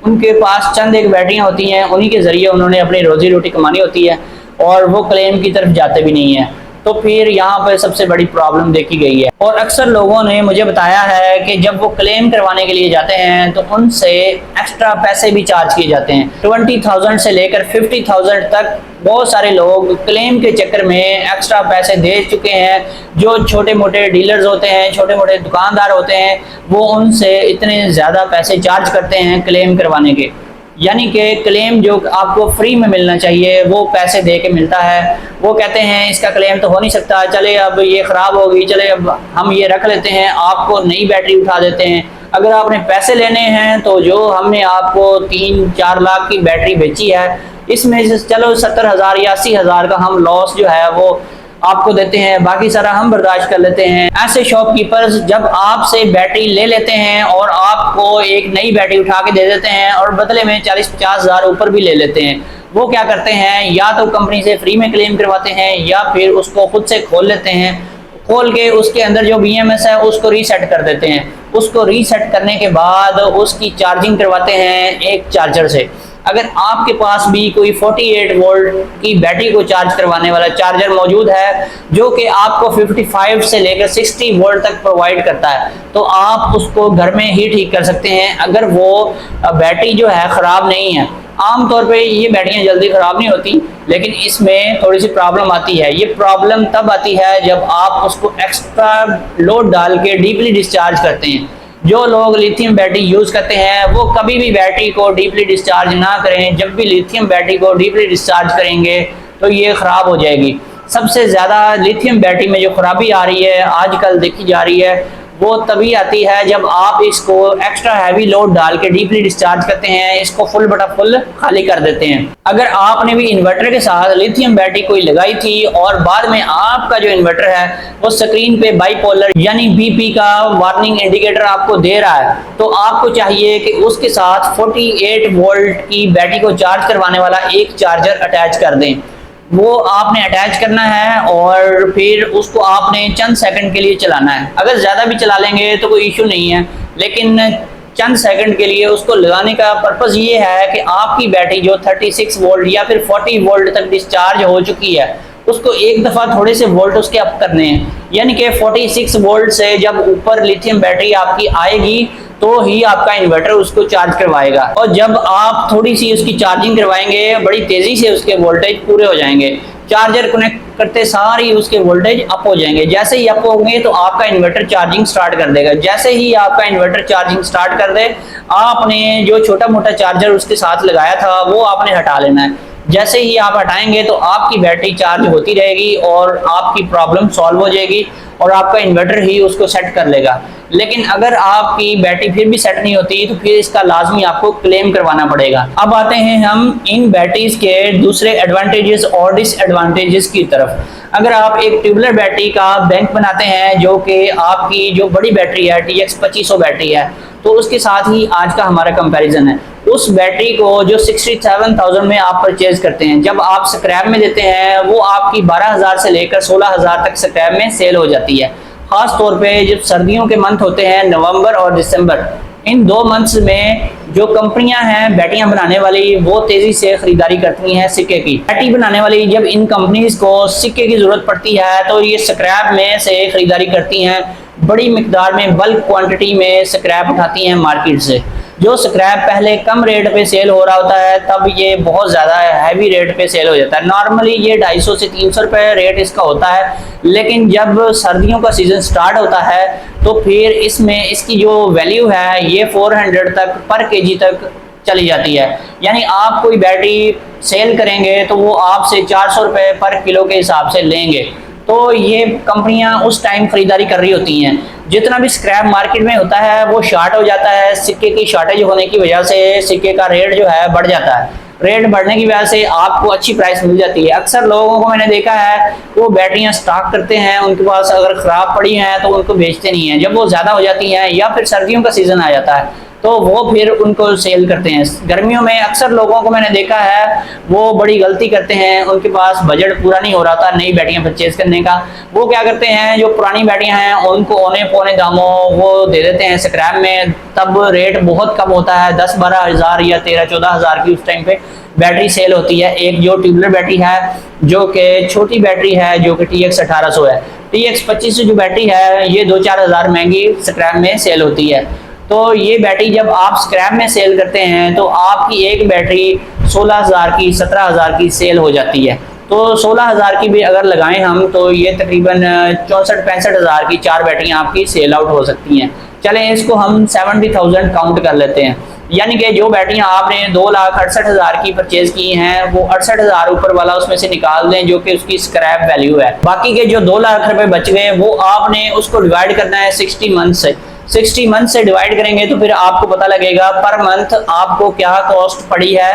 उनके पास चंद एक बैटरियां होती हैं, उन्हीं के ज़रिए उन्होंने अपनी रोजी रोटी कमानी होती है और वो क्लेम की तरफ जाते भी नहीं हैं। तो फिर यहाँ पर सबसे बड़ी प्रॉब्लम देखी गई है। और अक्सर लोगों ने मुझे बताया है कि जब वो क्लेम करवाने के लिए जाते हैं तो उनसे एक्स्ट्रा पैसे भी चार्ज किए जाते हैं। 20,000 से लेकर 50,000 तक बहुत सारे लोग क्लेम के चक्कर में एक्स्ट्रा पैसे दे चुके हैं। जो छोटे मोटे डीलर्स होते हैं, छोटे मोटे दुकानदार होते हैं, वो उनसे इतने ज़्यादा पैसे चार्ज करते हैं क्लेम करवाने के, यानी कि क्लेम जो आपको फ्री में मिलना चाहिए वो पैसे दे के मिलता है। वो कहते हैं इसका क्लेम तो हो नहीं सकता, चले अब ये ख़राब हो गई, चले अब हम ये रख लेते हैं, आपको नई बैटरी उठा देते हैं। अगर आपने पैसे लेने हैं तो जो हमने आपको 3-4 लाख की बैटरी बेची है, इसमें से चलो 70,000 या 80,000 का हम लॉस जो है वो आपको देते हैं, बाकी सारा हम बर्दाश्त कर लेते हैं। ऐसे शॉपकीपर्स जब आपसे बैटरी ले लेते हैं और आपको एक नई बैटरी उठा के दे देते हैं और बदले में 40-50 हज़ार ऊपर भी ले लेते हैं। वो क्या करते हैं, या तो कंपनी से फ्री में क्लेम करवाते हैं या फिर उसको खुद से खोल लेते हैं, खोल के उसके अंदर जो BMS है उसको रीसेट कर देते हैं। उसको रीसेट करने के बाद उसकी चार्जिंग करवाते हैं एक चार्जर से। अगर आपके पास भी कोई 48 वोल्ट की बैटरी को चार्ज करवाने वाला चार्जर मौजूद है जो कि आपको 55 से लेकर 60 वोल्ट तक प्रोवाइड करता है, तो आप उसको घर में ही ठीक कर सकते हैं। अगर वो बैटरी जो है ख़राब नहीं है, आमतौर पे ये बैटरियां जल्दी ख़राब नहीं होती, लेकिन इसमें थोड़ी सी प्रॉब्लम आती है। ये प्रॉब्लम तब आती है जब आप उसको एक्स्ट्रा लोड डाल के डीपली डिस्चार्ज करते हैं। जो लोग लिथियम बैटरी यूज़ करते हैं वो कभी भी बैटरी को डीपली डिस्चार्ज ना करें। जब भी लिथियम बैटरी को डीपली डिस्चार्ज करेंगे तो ये ख़राब हो जाएगी। सबसे ज़्यादा लिथियम बैटरी में जो ख़राबी आ रही है आजकल देखी जा रही है वो तभी आती है जब आप इसको एक्स्ट्रा हैवी लोड डाल के डीपली डिस्चार्ज करते हैं, इसको फुल बटा फुल खाली कर देते हैं। अगर आपने भी इन्वर्टर के साथ लिथियम बैटरी कोई लगाई थी और बाद में आपका जो इन्वर्टर है वो स्क्रीन पे बाइपोलर यानी BP का वार्निंग इंडिकेटर आपको दे रहा है, तो आपको चाहिए कि उसके साथ 48 वोल्ट की बैटरी को चार्ज करवाने वाला एक चार्जर अटैच कर दें। वो आपने अटैच करना है और फिर उसको आपने चंद सेकंड के लिए चलाना है। अगर ज़्यादा भी चला लेंगे तो कोई इशू नहीं है, लेकिन चंद सेकंड के लिए उसको लगाने का पर्पज़ ये है कि आपकी बैटरी जो 36 वोल्ट या फिर 40 वोल्ट तक डिस्चार्ज हो चुकी है, उसको एक दफ़ा थोड़े से वोल्ट उसके अप करने हैं। यानी कि 46 वोल्ट से जब ऊपर लिथियम बैटरी आपकी आएगी तो ही आपका इन्वर्टर उसको चार्ज करवाएगा, और जब आप थोड़ी सी उसकी चार्जिंग करवाएंगे बड़ी तेज़ी से उसके वोल्टेज पूरे हो जाएंगे। चार्जर कनेक्ट करते सार ही उसके वोल्टेज अप हो जाएंगे। जैसे ही अप होंगे तो आपका इन्वर्टर चार्जिंग स्टार्ट कर देगा। जैसे ही आपका इन्वर्टर चार्जिंग स्टार्ट कर दे, आपने जो छोटा मोटा चार्जर उसके साथ लगाया था वो आपने हटा लेना है। जैसे ही आप हटाएंगे तो आपकी बैटरी चार्ज होती रहेगी और आपकी प्रॉब्लम सॉल्व हो जाएगी और आपका इन्वर्टर ही उसको सेट कर लेगा। लेकिन अगर आपकी बैटरी फिर भी सेट नहीं होती तो फिर इसका लाजमी आपको क्लेम करवाना पड़ेगा। अब आते हैं हम इन बैटरीज के दूसरे एडवांटेजेस और डिसएडवांटेजेस की तरफ। अगर आप एक ट्यूबलर बैटरी का बैंक बनाते हैं, जो कि आपकी जो बड़ी बैटरी है TX 2500 बैटरी है, तो उसके साथ ही आज का हमारा कंपैरिजन है। उस बैटरी को जो 67,000 में आप परचेज करते हैं, जब आप स्क्रैप में देते हैं वो आपकी 12,000 से लेकर 16,000 तक स्क्रैप में सेल हो जाती है। खास तौर पे जब सर्दियों के मंथ होते हैं नवंबर और दिसंबर, इन 2 मंथ्स में जो कंपनियां हैं बैटरियां बनाने वाली वो तेजी से खरीदारी करती हैं सिक्के की। बैटरी बनाने वाली जब इन कंपनीज को सिक्के की जरूरत पड़ती है तो ये स्क्रैप में से खरीदारी करती हैं, बड़ी मिकदार में बल्क क्वांटिटी में स्क्रैप उठाती हैं मार्केट से। जो स्क्रैप पहले कम रेट पे सेल हो रहा होता है तब ये बहुत ज़्यादा हैवी रेट पे सेल हो जाता है। नॉर्मली ये 250 से 300 रुपये रेट इसका होता है, लेकिन जब सर्दियों का सीज़न स्टार्ट होता है तो फिर इसमें इसकी जो वैल्यू है ये 400 तक पर केजी तक चली जाती है। यानी आप कोई बैटरी सेल करेंगे तो वो आपसे 400 रुपये पर किलो के हिसाब से लेंगे। तो ये कंपनियां उस टाइम खरीदारी कर रही होती हैं। जितना भी स्क्रैप मार्केट में होता है वो शॉर्ट हो जाता है। सिक्के की शॉर्टेज होने की वजह से सिक्के का रेट जो है बढ़ जाता है। रेट बढ़ने की वजह से आपको अच्छी प्राइस मिल जाती है। अक्सर लोगों को मैंने देखा है वो बैटरियां स्टॉक करते हैं, उनके पास अगर ख़राब पड़ी हैं तो उनको बेचते नहीं हैं। जब वो ज़्यादा हो जाती हैं या फिर सर्दियों का सीज़न आ जाता है तो वो फिर उनको सेल करते हैं। गर्मियों में अक्सर लोगों को मैंने देखा है वो बड़ी गलती करते हैं, उनके पास बजट पूरा नहीं हो रहा था नई बैटरियां परचेज करने का। वो क्या करते हैं, जो पुरानी बैटरियां हैं उनको औने पौने दामों वो दे देते हैं स्क्रैप में। तब रेट बहुत कम होता है, 10-12 हज़ार या 13-14 हज़ार की उस टाइम पे बैटरी सेल होती है। एक जो ट्यूबलर बैटरी है जो कि छोटी बैटरी है जो कि TX 1800 है, TX 2500 जो बैटरी है ये 2-4 हज़ार महंगी स्क्रैप में सेल होती है। तो ये बैटरी जब आप स्क्रैप में सेल करते हैं तो आपकी एक बैटरी 16,000 की 17,000 की सेल हो जाती है। तो 16,000 की भी अगर लगाएं हम तो ये तकरीबन 64-65 हज़ार की 4 बैटरियां आपकी सेल आउट हो सकती हैं। चलें इसको हम 70,000 काउंट कर लेते हैं। यानी कि जो बैटरियां आपने 2,68,000 की परचेज की हैं वो 68,000 ऊपर वाला उसमें से निकाल दें जो कि उसकी स्क्रैप वैल्यू है। बाकी के जो 2 लाख रुपए बच गए वो आपने उसको डिवाइड करना है 60 मंथ से। 60 मंथ से डिवाइड करेंगे तो फिर आपको पता लगेगा पर मंथ आपको क्या कॉस्ट पड़ी है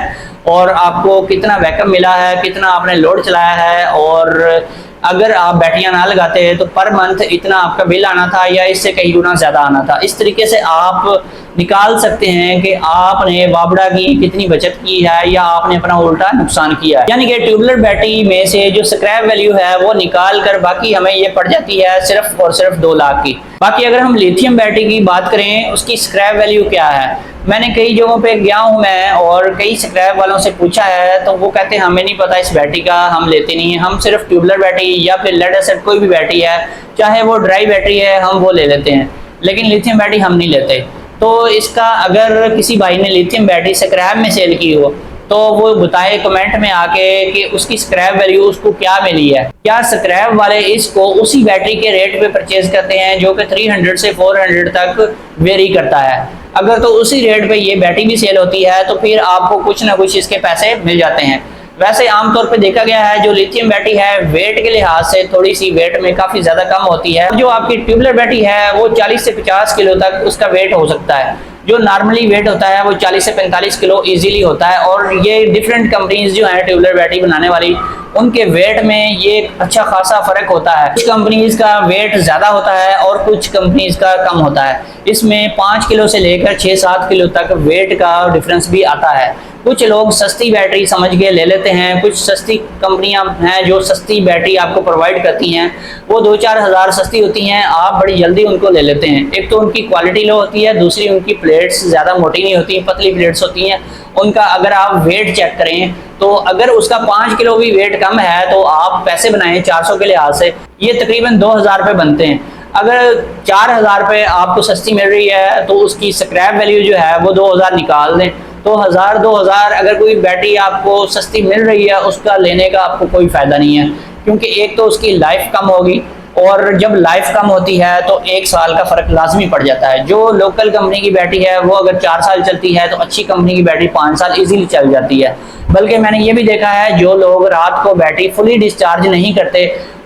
और आपको कितना बैकअप मिला है, कितना आपने लोड चलाया है, और अगर आप बैटरियां ना लगाते हैं तो पर मंथ इतना आपका बिल आना था या इससे कई गुना ज़्यादा आना था। इस तरीके से आप निकाल सकते हैं कि आपने वाबड़ा की कितनी बचत की है या आपने अपना उल्टा नुकसान किया है। यानी कि ट्यूबलर बैटरी में से जो स्क्रैप वैल्यू है वो निकाल कर बाकी हमें ये पड़ जाती है सिर्फ और सिर्फ 2 लाख की। बाकी अगर हम लिथियम बैटरी की बात करें उसकी स्क्रैप वैल्यू क्या है, मैंने कई जगहों पे गया हूँ मैं और कई स्क्रैप वालों से पूछा है तो वो कहते हैं हमें नहीं पता इस बैटरी का, हम लेते नहीं हैं, हम सिर्फ ट्यूबलर बैटरी या फिर लेड एसिड कोई भी बैटरी है चाहे वो ड्राई बैटरी है हम वो ले लेते हैं, लेकिन लिथियम बैटरी हम नहीं लेते। तो इसका अगर किसी भाई ने लिथियम बैटरी स्क्रैप में सेल की हो तो वो बताए कमेंट में आके कि उसकी स्क्रैप वैल्यू उसको क्या मिली है। क्या स्क्रैप वाले इसको उसी बैटरी के रेट पे परचेज करते हैं जो कि 300 से 400 तक वेरी करता है। अगर तो उसी रेट पे ये बैटरी भी सेल होती है तो फिर आपको कुछ ना कुछ इसके पैसे मिल जाते हैं। वैसे आमतौर पे देखा गया है जो लिथियम बैटरी है वेट के लिहाज से थोड़ी सी वेट में काफ़ी ज़्यादा कम होती है। जो आपकी ट्यूबलर बैटरी है वो 40 से 50 किलो तक उसका वेट हो सकता है। जो नॉर्मली वेट होता है वो 40 से 45 किलो इजीली होता है। और ये डिफरेंट कंपनीज जो हैं ट्यूबलर बैटरी बनाने वाली उनके वेट में ये अच्छा खासा फ़र्क होता है। कुछ कंपनीज का वेट ज़्यादा होता है और कुछ कंपनीज का कम होता है। इसमें 5 किलो से लेकर 6-7 किलो तक वेट का डिफरेंस भी आता है। कुछ लोग सस्ती बैटरी समझ के ले लेते हैं, कुछ सस्ती कंपनियां हैं जो सस्ती बैटरी आपको प्रोवाइड करती हैं, वो 2-4 हज़ार सस्ती होती हैं, आप बड़ी जल्दी उनको ले लेते हैं। एक तो उनकी क्वालिटी लो होती है, दूसरी उनकी प्लेट्स ज़्यादा मोटी नहीं होती, पतली प्लेट्स होती हैं। उनका अगर आप वेट चेक करें तो अगर उसका 5 किलो भी वेट कम है तो आप पैसे बनाएं 400 के लिहाज से, ये तकरीबन 2000 रुपये बनते हैं। अगर 4000 रुपये आपको सस्ती मिल रही है तो उसकी स्क्रैप वैल्यू जो है वो 2000 निकाल दें, तो 1000-2000 अगर कोई बैटरी आपको सस्ती मिल रही है उसका लेने का आपको कोई फ़ायदा नहीं है, क्योंकि एक तो उसकी लाइफ कम होगी, और जब लाइफ कम होती है तो 1 साल का फ़र्क लाजमी पड़ जाता है। जो लोकल कंपनी की बैटरी है वो अगर 4 साल चलती है तो अच्छी कंपनी की बैटरी 5 साल इजीली चल जाती है। बल्कि मैंने ये भी देखा है जो लोग रात को बैटरी फुली डिस्चार्ज नहीं करते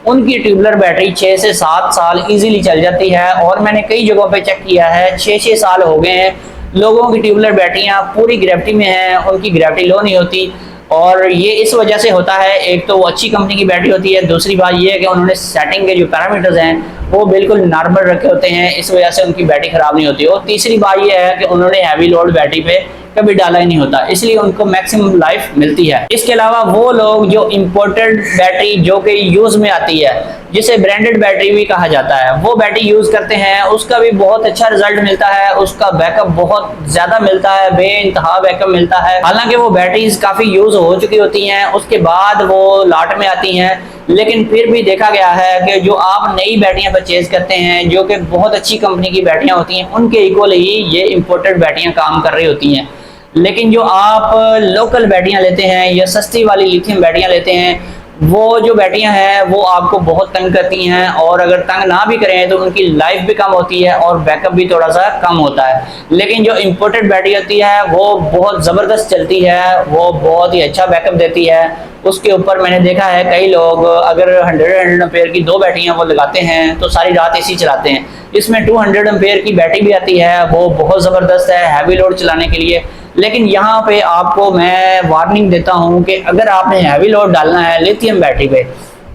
उनकी ट्यूबलर बैटरी 6 से 7 साल इजीली चल जाती है। और मैंने कई जगहों पे चेक किया है 6-6 साल हो गए हैं लोगों की ट्यूबलर बैटरियाँ पूरी ग्रेविटी में हैं, उनकी ग्रेविटी लो नहीं होती। और ये इस वजह से होता है, एक तो वो अच्छी कंपनी की बैटरी होती है, दूसरी बात ये है कि उन्होंने सेटिंग के जो पैरामीटर्स हैं वो बिल्कुल नॉर्मल रखे होते हैं, इस वजह से उनकी बैटरी ख़राब नहीं होती। और तीसरी बात ये है कि उन्होंने हैवी लोड बैटरी पे कभी डाला ही नहीं होता, इसलिए उनको मैक्सिमम लाइफ मिलती है। इसके अलावा वो लोग जो इम्पोर्टेड बैटरी जो कि यूज़ में आती है, जिसे ब्रांडेड बैटरी भी कहा जाता है, वो बैटरी यूज़ करते हैं, उसका भी बहुत अच्छा रिजल्ट मिलता है, उसका बैकअप बहुत ज़्यादा मिलता है, बेइंतहा बैकअप मिलता है। हालांकि वो बैटरीज काफ़ी यूज़ हो चुकी होती हैं, उसके बाद वो लाट में आती हैं, लेकिन फिर भी देखा गया है कि जो आप नई बैटरियां परचेज करते हैं जो कि बहुत अच्छी कंपनी की बैटरियां होती हैं, उनके इक्वल ही ये इम्पोर्टेड बैटरियां काम कर रही होती हैं। लेकिन जो आप लोकल बैटरियां लेते हैं या सस्ती वाली लिथियम बैटरियां लेते हैं, वो जो बैटरियां हैं वो आपको बहुत तंग करती हैं, और अगर तंग ना भी करें तो उनकी लाइफ भी कम होती है और बैकअप भी थोड़ा सा कम होता है। लेकिन जो इम्पोर्टेड बैटरी होती है वो बहुत ज़बरदस्त चलती है, वो बहुत ही अच्छा बैकअप देती है। उसके ऊपर मैंने देखा है कई लोग अगर 100 एम्पेयर की 2 बैटरियां वो लगाते हैं तो सारी रात इसी चलाते हैं। इसमें 200 एम्पेयर की बैटरी भी आती है, वो बहुत ज़बरदस्त है हैवी लोड चलाने के लिए। लेकिन यहाँ पे आपको मैं वार्निंग देता हूँ कि अगर आपने हैवी लोड डालना है लिथियम बैटरी पे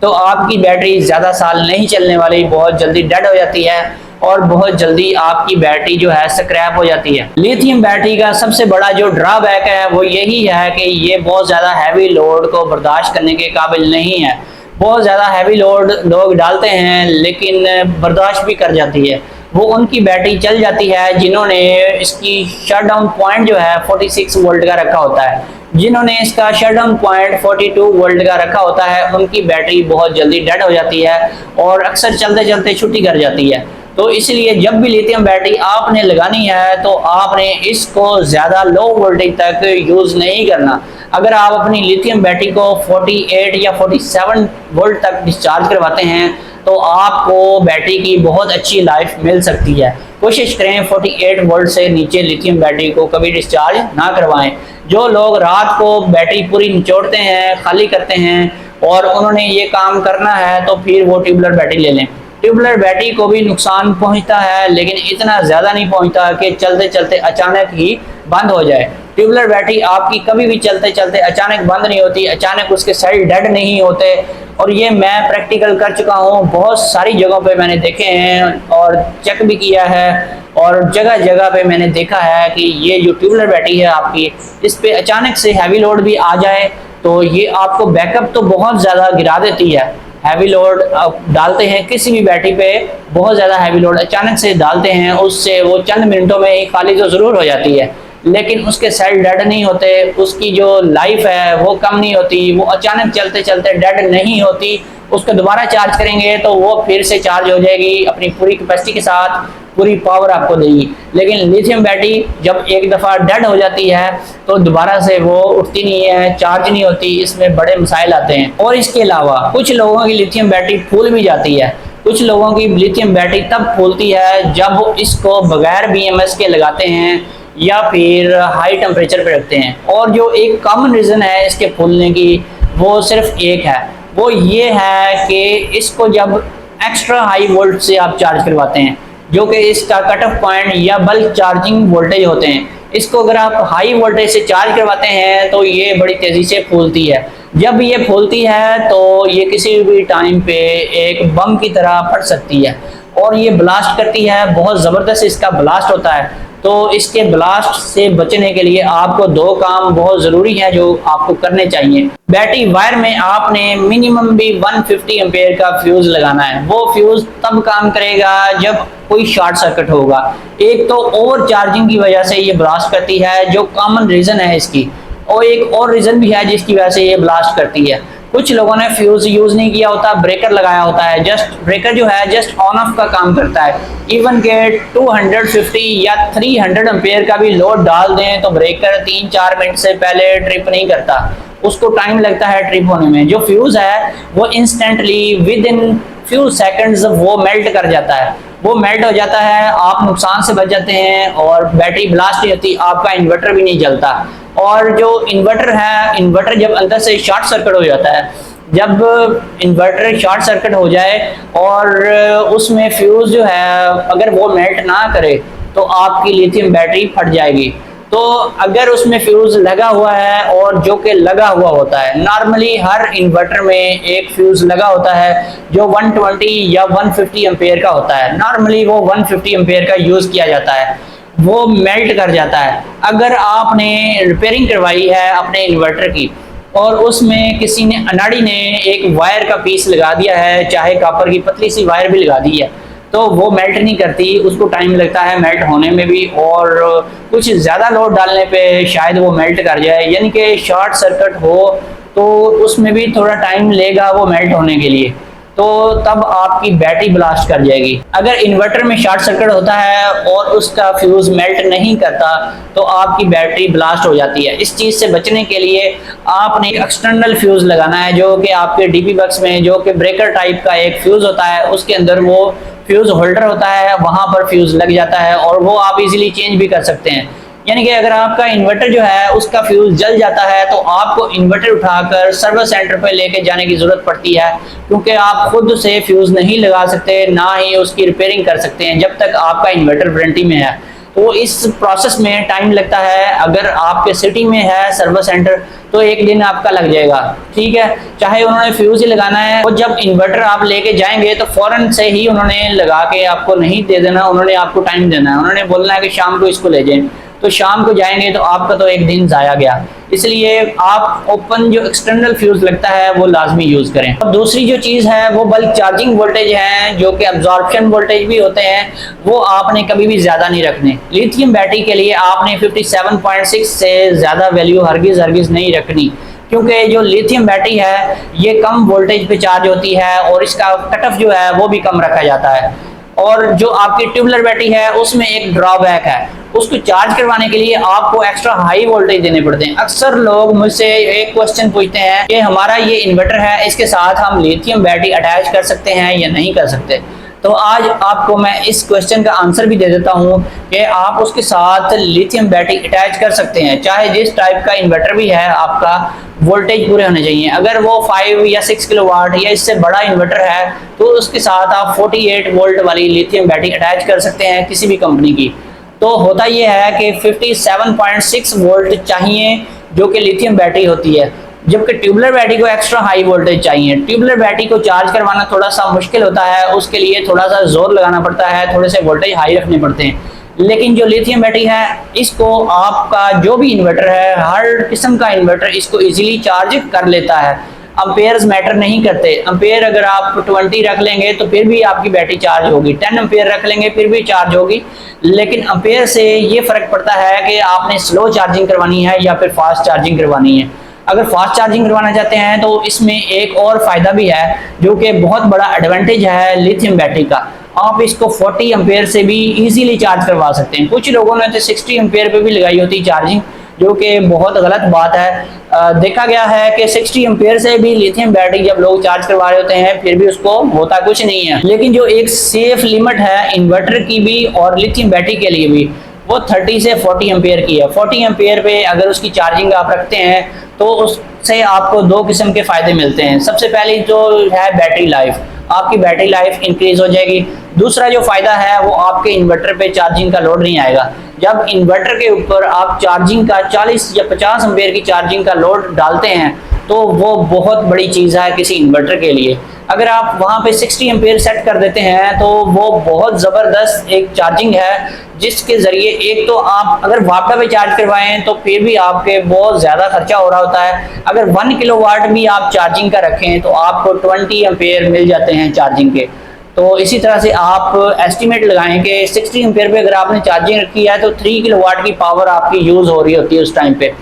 तो आपकी बैटरी ज़्यादा साल नहीं चलने वाली, बहुत जल्दी डेड हो जाती है और बहुत जल्दी आपकी बैटरी जो है स्क्रैप हो जाती है। लिथियम बैटरी का सबसे बड़ा जो ड्रॉबैक है वो यही है कि ये बहुत ज़्यादा हैवी लोड को बर्दाश्त करने के काबिल नहीं है। बहुत ज़्यादा हैवी लोड लोग डालते हैं लेकिन बर्दाश्त भी कर जाती है, वो उनकी बैटरी चल जाती है जिन्होंने इसकी शटडाउन पॉइंट जो है 46 वोल्ट का रखा होता है। जिन्होंने इसका शटडाउन पॉइंट 42 वोल्ट का रखा होता है उनकी बैटरी बहुत जल्दी डेड हो जाती है और अक्सर चलते चलते छुट्टी कर जाती है। तो इसलिए जब भी लिथियम बैटरी आपने लगानी है तो आपने इसको ज़्यादा लो वोल्टेज तक यूज़ नहीं करना। अगर आप अपनी लिथियम बैटरी को 48 या 47 वोल्ट तक डिस्चार्ज करवाते हैं तो आपको बैटरी की बहुत अच्छी लाइफ मिल सकती है। कोशिश करें 48 वोल्ट से नीचे लिथियम बैटरी को कभी डिस्चार्ज ना करवाएं। जो लोग रात को बैटरी पूरी निचोड़ते हैं, खाली करते हैं और उन्होंने ये काम करना है तो फिर वो ट्यूबलर बैटरी ले लें। ट्यूबलर बैटरी को भी नुकसान पहुंचता है लेकिन इतना ज़्यादा नहीं पहुंचता कि चलते चलते अचानक ही बंद हो जाए। ट्यूबलर बैटरी आपकी कभी भी चलते चलते अचानक बंद नहीं होती, अचानक उसके सेल डेड नहीं होते। और ये मैं प्रैक्टिकल कर चुका हूँ, बहुत सारी जगहों पे मैंने देखे हैं और चेक भी किया है और जगह जगह पे मैंने देखा है कि ये जो ट्यूबलर बैटरी है आपकी, इस पे अचानक से हैवी लोड भी आ जाए तो ये आपको बैकअप तो बहुत ज़्यादा गिरा देती है। हैवी लोड आप डालते हैं किसी भी बैटरी पे, बहुत ज़्यादा हैवी लोड अचानक से डालते हैं, उससे वो चंद मिनटों में ही खाली तो ज़रूर हो जाती है लेकिन उसके सेल डेड नहीं होते, उसकी जो लाइफ है वो कम नहीं होती, वो अचानक चलते चलते डेड नहीं होती। उसको दोबारा चार्ज करेंगे तो वो फिर से चार्ज हो जाएगी अपनी पूरी कैपेसिटी के साथ, पूरी पावर आपको देगी। लेकिन लिथियम बैटरी जब एक दफ़ा डेड हो जाती है तो दोबारा से वो उठती नहीं है, चार्ज नहीं होती, इसमें बड़े मसाइल आते हैं। और इसके अलावा कुछ लोगों की लिथियम बैटरी फूल भी जाती है। कुछ लोगों की लिथियम बैटरी तब फूलती है जब वो इसको बगैर BMS के लगाते हैं या फिर हाई टेम्परेचर पे रखते हैं। और जो एक कॉमन रीज़न है इसके फूलने की वो सिर्फ एक है, वो ये है कि इसको जब एक्स्ट्रा हाई वोल्ट से आप चार्ज करवाते हैं, जो कि इसका कट ऑफ पॉइंट या बल्क चार्जिंग वोल्टेज होते हैं, इसको अगर आप हाई वोल्टेज से चार्ज करवाते हैं तो ये बड़ी तेज़ी से फूलती है। जब ये फूलती है तो ये किसी भी टाइम पे एक बम की तरह फट सकती है और ये ब्लास्ट करती है, बहुत ज़बरदस्त इसका ब्लास्ट होता है। तो इसके ब्लास्ट से बचने के लिए आपको दो काम बहुत ज़रूरी हैं जो आपको करने चाहिए। बैटरी वायर में आपने मिनिमम भी 150 एम्पेयर का फ्यूज़ लगाना है। वो फ्यूज़ तब काम करेगा जब कोई शॉर्ट सर्किट होगा। एक तो ओवर चार्जिंग की वजह से ये ब्लास्ट करती है, जो कॉमन रीज़न है इसकी, और एक और रीज़न भी है जिसकी वजह से ये ब्लास्ट करती है। कुछ लोगों ने फ्यूज यूज नहीं किया होता, ब्रेकर लगाया होता है। जस्ट ब्रेकर जो है जस्ट ऑन ऑफ का काम करता है। इवन के 250 या 300 एम्पेयर का भी लोड डाल दें तो ब्रेकर 3-4 मिनट से पहले ट्रिप नहीं करता, उसको टाइम लगता है ट्रिप होने में। जो फ्यूज है वो instantly with in few seconds वो मेल्ट कर जाता है। वो मेल्ट हो जाता है, आप नुकसान से बच जाते हैं और बैटरी ब्लास्ट नहीं होती, आपका इन्वर्टर भी नहीं जलता। और जो इन्वर्टर है, इन्वर्टर जब अंदर से शॉर्ट सर्किट हो जाता है, जब इन्वर्टर शॉर्ट सर्किट हो जाए और उसमें फ्यूज जो है अगर वो मेल्ट ना करे तो आपकी लिथियम बैटरी फट जाएगी। तो अगर उसमें फ्यूज लगा हुआ है, और जो कि लगा हुआ होता है, नॉर्मली हर इन्वर्टर में एक फ्यूज लगा होता है जो 120 या 150 एम्पेयर का होता है। नॉर्मली वो 150 एम्पेयर का यूज किया जाता है, वो मेल्ट कर जाता है। अगर आपने रिपेयरिंग करवाई है अपने इन्वर्टर की और उसमें किसी ने अनाड़ी ने एक वायर का पीस लगा दिया है, चाहे कॉपर की पतली सी वायर भी लगा दी है, तो वो मेल्ट नहीं करती, उसको टाइम लगता है मेल्ट होने में भी, और कुछ ज़्यादा लोड डालने पे शायद वो मेल्ट कर जाए। यानी कि शॉर्ट सर्किट हो तो उसमें भी थोड़ा टाइम लेगा वो मेल्ट होने के लिए, तो तब आपकी बैटरी ब्लास्ट कर जाएगी। अगर इन्वर्टर में शॉर्ट सर्किट होता है और उसका फ्यूज मेल्ट नहीं करता तो आपकी बैटरी ब्लास्ट हो जाती है। इस चीज़ से बचने के लिए आपने एक एक्सटर्नल फ्यूज लगाना है, जो कि आपके डीपी बक्स में, जो कि ब्रेकर टाइप का एक फ्यूज होता है, उसके अंदर वो फ्यूज होल्डर होता है, वहां पर फ्यूज लग जाता है और वो आप इजीली चेंज भी कर सकते हैं। यानी कि अगर आपका इन्वर्टर जो है उसका फ्यूज जल जाता है तो आपको इन्वर्टर उठाकर सर्विस सेंटर पर लेके जाने की जरूरत पड़ती है, क्योंकि आप खुद से फ्यूज नहीं लगा सकते, ना ही उसकी रिपेयरिंग कर सकते हैं जब तक आपका इन्वर्टर वारंटी में है। तो इस प्रोसेस में टाइम लगता है। अगर आपके सिटी में है सर्विस सेंटर तो एक दिन आपका लग जाएगा, ठीक है, चाहे उन्होंने फ्यूज ही लगाना है। और जब इन्वर्टर आप लेके जाएंगे तो फौरन से ही उन्होंने लगा के आपको नहीं दे देना, उन्होंने आपको टाइम देना है। उन्होंने बोलना है कि शाम को इसको ले जाएं, तो शाम को जाएंगे तो आपका तो एक दिन जाया गया। इसलिए आप ओपन जो एक्सटर्नल फ्यूज लगता है वो लाजमी यूज करें। अब दूसरी जो चीज़ है वो बल्क चार्जिंग वोल्टेज है, जो कि अब्जॉर्प्शन वोल्टेज भी होते हैं, वो आपने कभी भी ज़्यादा नहीं रखने। लिथियम बैटरी के लिए आपने 57.6 से ज़्यादा वैल्यू हरगिज़ नहीं रखनी, क्योंकि जो लिथियम बैटरी है ये कम वोल्टेज पे चार्ज होती है और इसका कट ऑफ जो है वो भी कम रखा जाता है। और जो आपकी ट्यूबलर बैटरी है उसमें एक ड्रॉबैक है, उसको चार्ज करवाने के लिए आपको एक्स्ट्रा हाई वोल्टेज देने पड़ते हैं। अक्सर लोग मुझसे एक क्वेश्चन पूछते हैं कि हमारा ये इन्वर्टर है, इसके साथ हम लिथियम बैटरी अटैच कर सकते हैं या नहीं कर सकते। तो आज आपको मैं इस क्वेश्चन का आंसर भी दे देता हूं कि आप उसके साथ लिथियम बैटरी अटैच कर सकते हैं, चाहे जिस टाइप का इन्वर्टर भी है, आपका वोल्टेज पूरे होने चाहिए। अगर वो 5 या 6 किलोवाट या इससे बड़ा इन्वर्टर है तो उसके साथ आप 48 वोल्ट वाली लिथियम बैटरी अटैच कर सकते हैं किसी भी कंपनी की। तो होता यह है कि 57.6 वोल्ट चाहिए जो कि लिथियम बैटरी होती है, जबकि ट्यूबलर बैटरी को एक्स्ट्रा हाई वोल्टेज चाहिए। ट्यूबलर बैटरी को चार्ज करवाना थोड़ा सा मुश्किल होता है, उसके लिए थोड़ा सा जोर लगाना पड़ता है, थोड़े से वोल्टेज हाई रखने पड़ते हैं। लेकिन जो लिथियम बैटरी है इसको आपका जो भी इन्वर्टर है, हर किस्म का इन्वर्टर इसको इजीली चार्ज कर लेता है। अम्पेयर्स मैटर नहीं करते। अम्पेयर अगर आप 20 रख लेंगे तो फिर भी आपकी बैटरी चार्ज होगी, 10 अम्पेयर रख लेंगे फिर भी चार्ज होगी। लेकिन अम्पेयर से ये फ़र्क पड़ता है कि आपने स्लो चार्जिंग करवानी है या फिर फास्ट चार्जिंग करवानी है। अगर फास्ट चार्जिंग करवाना चाहते हैं तो इसमें एक और फ़ायदा भी है जो कि बहुत बड़ा एडवांटेज है लिथियम बैटरी का। आप इसको 40 एम्पेयर से भी इजीली चार्ज करवा सकते हैं। कुछ लोगों ने तो 60 एम्पेयर पे भी लगाई होती है चार्जिंग, जो कि बहुत गलत बात है। देखा गया है कि 60 एम्पेयर से भी लिथियम बैटरी जब लोग चार्ज करवा रहे होते हैं फिर भी उसको होता कुछ नहीं है। लेकिन जो एक सेफ लिमिट है इन्वर्टर की भी और लिथियम बैटरी के लिए भी, वो 30 से 40 एम्पेयर की है। 40 एम्पेयर पे अगर उसकी चार्जिंग आप रखते हैं तो उससे आपको दो किस्म के फ़ायदे मिलते हैं। सबसे पहले जो है बैटरी लाइफ, आपकी बैटरी लाइफ इंक्रीज हो जाएगी। दूसरा जो फ़ायदा है वो आपके इन्वर्टर पे चार्जिंग का लोड नहीं आएगा। जब इन्वर्टर के ऊपर आप चार्जिंग का 40 या 50 एम्पेयर की चार्जिंग का लोड डालते हैं तो वो बहुत बड़ी चीज़ है किसी इन्वर्टर के लिए। अगर आप वहाँ पे 60 एम्पेयर सेट कर देते हैं तो वो बहुत ज़बरदस्त एक चार्जिंग है, जिसके ज़रिए एक तो आप अगर वापडा पे चार्ज करवाएं तो फिर भी आपके बहुत ज़्यादा खर्चा हो रहा होता है। अगर 1 किलोवाट भी आप चार्जिंग का रखें तो आपको 20 एम्पेयर मिल जाते हैं चार्जिंग के। तो इसी तरह से आप एस्टिमेट लगाएं कि 60 एम्पेयर पे अगर आपने चार्जिंग रखी है तो 3 किलोवाट की पावर आपकी यूज़ हो रही होती है उस टाइम पे।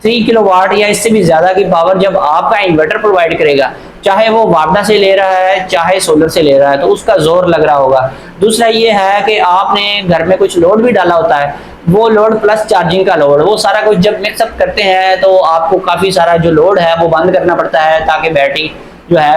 3 किलोवाट या इससे भी ज़्यादा की पावर जब आपका इन्वर्टर प्रोवाइड करेगा, चाहे वो वापडा से ले रहा है चाहे सोलर से ले रहा है, तो उसका जोर लग रहा होगा। दूसरा ये है कि आपने घर में कुछ लोड भी डाला होता है, वो लोड प्लस चार्जिंग का लोड, वो सारा कुछ जब मिक्सअप करते हैं तो आपको काफ़ी सारा जो लोड है वो बंद करना पड़ता है ताकि बैटरी जो है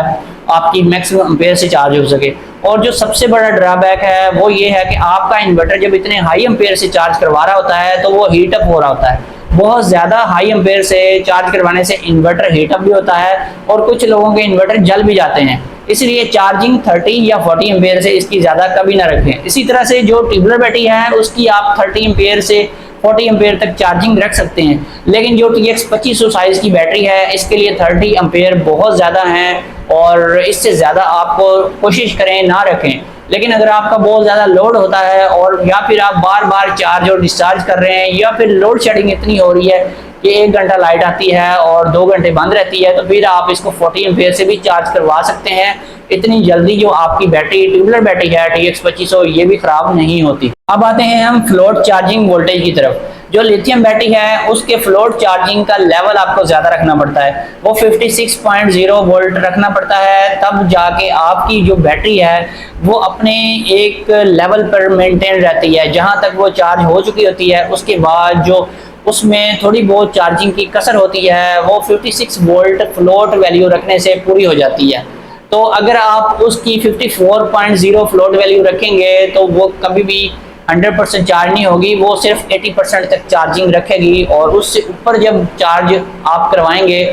आपकी मैक्सिमम एम्पेयर से चार्ज हो सके। और जो सबसे बड़ा ड्रॉबैक है वो ये है कि आपका इन्वर्टर जब इतने हाई एम्पेयर से चार्ज करवा रहा होता है तो वो हीट अप हो रहा होता है। बहुत ज़्यादा हाई एम्पेयर से चार्ज करवाने से इन्वर्टर हीट अप भी होता है और कुछ लोगों के इन्वर्टर जल भी जाते हैं। इसलिए चार्जिंग 30 या 40 एम्पेयर से इसकी ज़्यादा कभी ना रखें। इसी तरह से जो ट्यूबलर बैटरी है उसकी आप 30 एम्पेयर से 40 एम्पेयर तक चार्जिंग रख सकते हैं, लेकिन जो TX 2500 साइज़ की बैटरी है इसके लिए 30 एम्पेयर बहुत ज़्यादा हैं और इससे ज़्यादा आपको कोशिश करें ना रखें। लेकिन अगर आपका बहुत ज़्यादा लोड होता है और या फिर आप बार बार चार्ज और डिस्चार्ज कर रहे हैं या फिर लोड शेडिंग इतनी हो रही है कि 1 घंटा लाइट आती है और 2 घंटे बंद रहती है, तो फिर आप इसको 40 एम्पेयर से भी चार्ज करवा सकते हैं। इतनी जल्दी जो आपकी बैटरी ट्यूबलर बैटरी है TX 2500 ये भी ख़राब नहीं होती। अब आते हैं हम फ्लोट चार्जिंग वोल्टेज की तरफ। जो लिथियम बैटरी है उसके फ्लोट चार्जिंग का लेवल आपको ज़्यादा रखना पड़ता है, वो 56.0 वोल्ट रखना पड़ता है, तब जाके आपकी जो बैटरी है वो अपने एक लेवल पर मेंटेन रहती है। जहाँ तक वो चार्ज हो चुकी होती है उसके बाद जो उसमें थोड़ी बहुत चार्जिंग की कसर होती है वो 56 वोल्ट फ्लोट वैल्यू रखने से पूरी हो जाती है। तो अगर आप उसकी 54.0 फ्लोट वैल्यू रखेंगे तो वो कभी भी 100% चार्ज नहीं होगी, वो सिर्फ 80% तक चार्जिंग रखेगी और उससे ऊपर जब चार्ज आप करवाएंगे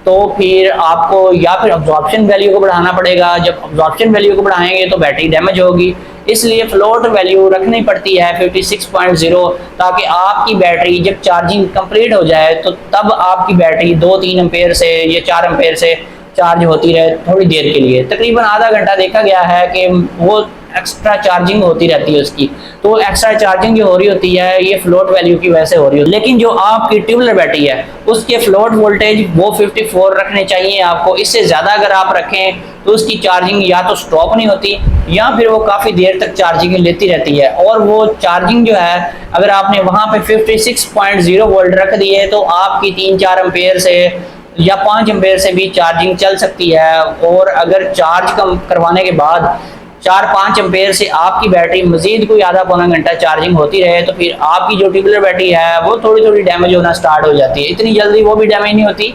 तो फिर आपको या फिर अब्जॉर्प्शन वैल्यू को बढ़ाना पड़ेगा। जब अब्जॉर्प्शन वैल्यू को बढ़ाएंगे तो बैटरी डैमेज होगी, इसलिए फ्लोट वैल्यू रखनी पड़ती है 56.0, ताकि आपकी बैटरी जब चार्जिंग कंप्लीट हो जाए तो तब आपकी बैटरी 2-3 एम्पेयर से या 4 एम्पेयर से चार्ज होती रहे थोड़ी देर के लिए। तकरीबन आधा घंटा देखा गया है कि वो एक्स्ट्रा चार्जिंग होती रहती है उसकी। तो एक्स्ट्रा चार्जिंग जो हो रही होती है ये फ्लोट वैल्यू की वजह से हो रही है। लेकिन जो आपकी ट्यूबलर बैटरी है उसके फ्लोट वोल्टेज वो 54 रखने चाहिए आपको। इससे ज़्यादा अगर आप रखें तो उसकी चार्जिंग या तो स्टॉप नहीं होती या फिर वो काफ़ी देर तक चार्जिंग लेती रहती है। और वो चार्जिंग जो है अगर आपने वहाँ पे 56.0 वोल्ट रख दिए तो आपकी 3-4 एम्पेयर से या 5 एम्पेयर से भी चार्जिंग चल सकती है। और अगर चार्ज कम करवाने के बाद 4-5 एम्पेयर से आपकी बैटरी मजीद कोई आधा पौना घंटा चार्जिंग होती रहे तो फिर आपकी जो ट्यूबलर बैटरी है वो थोड़ी थोड़ी डैमेज होना स्टार्ट हो जाती है। इतनी जल्दी वो भी डैमेज नहीं होती,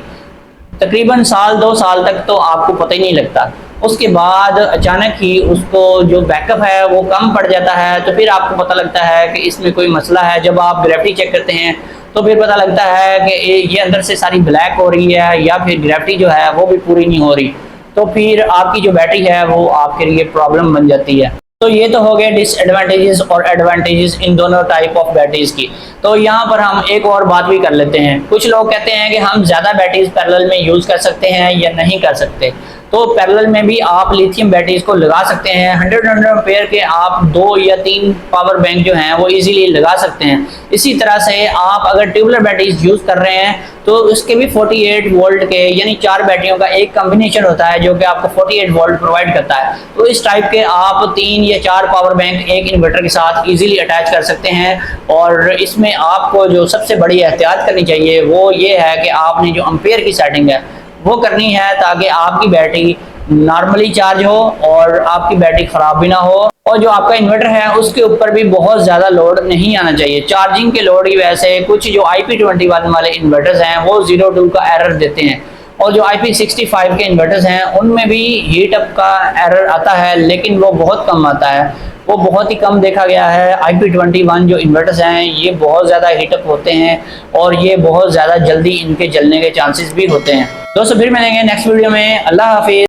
तकरीबन 1-2 साल तक तो आपको पता ही नहीं लगता। उसके बाद अचानक ही उसको जो बैकअप है वो कम पड़ जाता है, तो फिर आपको पता लगता है कि इसमें कोई मसला है। जब आप ग्रेविटी चेक करते हैं तो फिर पता लगता है कि ये अंदर से सारी ब्लैक हो रही है या फिर ग्रेविटी जो है वो भी पूरी नहीं हो रही, तो फिर आपकी जो बैटरी है वो आपके लिए प्रॉब्लम बन जाती है। तो ये तो हो गए डिसएडवांटेजेस और एडवांटेजेस इन दोनों टाइप ऑफ बैटरीज की। तो यहाँ पर हम एक और बात भी कर लेते हैं। कुछ लोग कहते हैं कि हम ज़्यादा बैटरीज पैरेलल में यूज़ कर सकते हैं या नहीं कर सकते। तो पैरेलल में भी आप लिथियम बैटरीज को लगा सकते हैं। 100 एम्पेयर के आप 2 या 3 पावर बैंक जो हैं वो इजीली लगा सकते हैं। इसी तरह से आप अगर ट्यूबलर बैटरीज यूज़ कर रहे हैं तो उसके भी 48 वोल्ट के यानी 4 बैटरियों का एक कॉम्बिनेशन होता है जो कि आपको 48 वोल्ट प्रोवाइड करता है। तो इस टाइप के आप 3 या 4 पावर बैंक एक इन्वर्टर के साथ इजीली अटैच कर सकते हैं। और इसमें आपको जो सबसे बड़ी एहतियात करनी चाहिए वो ये है कि आपने जो एम्पेयर की सेटिंग है वो करनी है ताकि आपकी बैटरी नॉर्मली चार्ज हो और आपकी बैटरी ख़राब भी ना हो। और जो आपका इन्वर्टर है उसके ऊपर भी बहुत ज़्यादा लोड नहीं आना चाहिए। चार्जिंग के लोड की वजह से कुछ जो IP21 वाले इन्वर्टर्स हैं वो 0-2 का एरर देते हैं और जो IP65 के इन्वर्टर्स हैं उनमें भी हीट अप का एरर आता है, लेकिन वो बहुत कम आता है, वो बहुत ही कम देखा गया है। IP21 जो इन्वर्टर्स हैं ये बहुत ज़्यादा हीट अप होते हैं और ये बहुत ज़्यादा जल्दी इनके जलने के चांसेस भी होते हैं। दोस्तों फिर मिलेंगे नेक्स्ट वीडियो में। अल्लाह हाफिज़।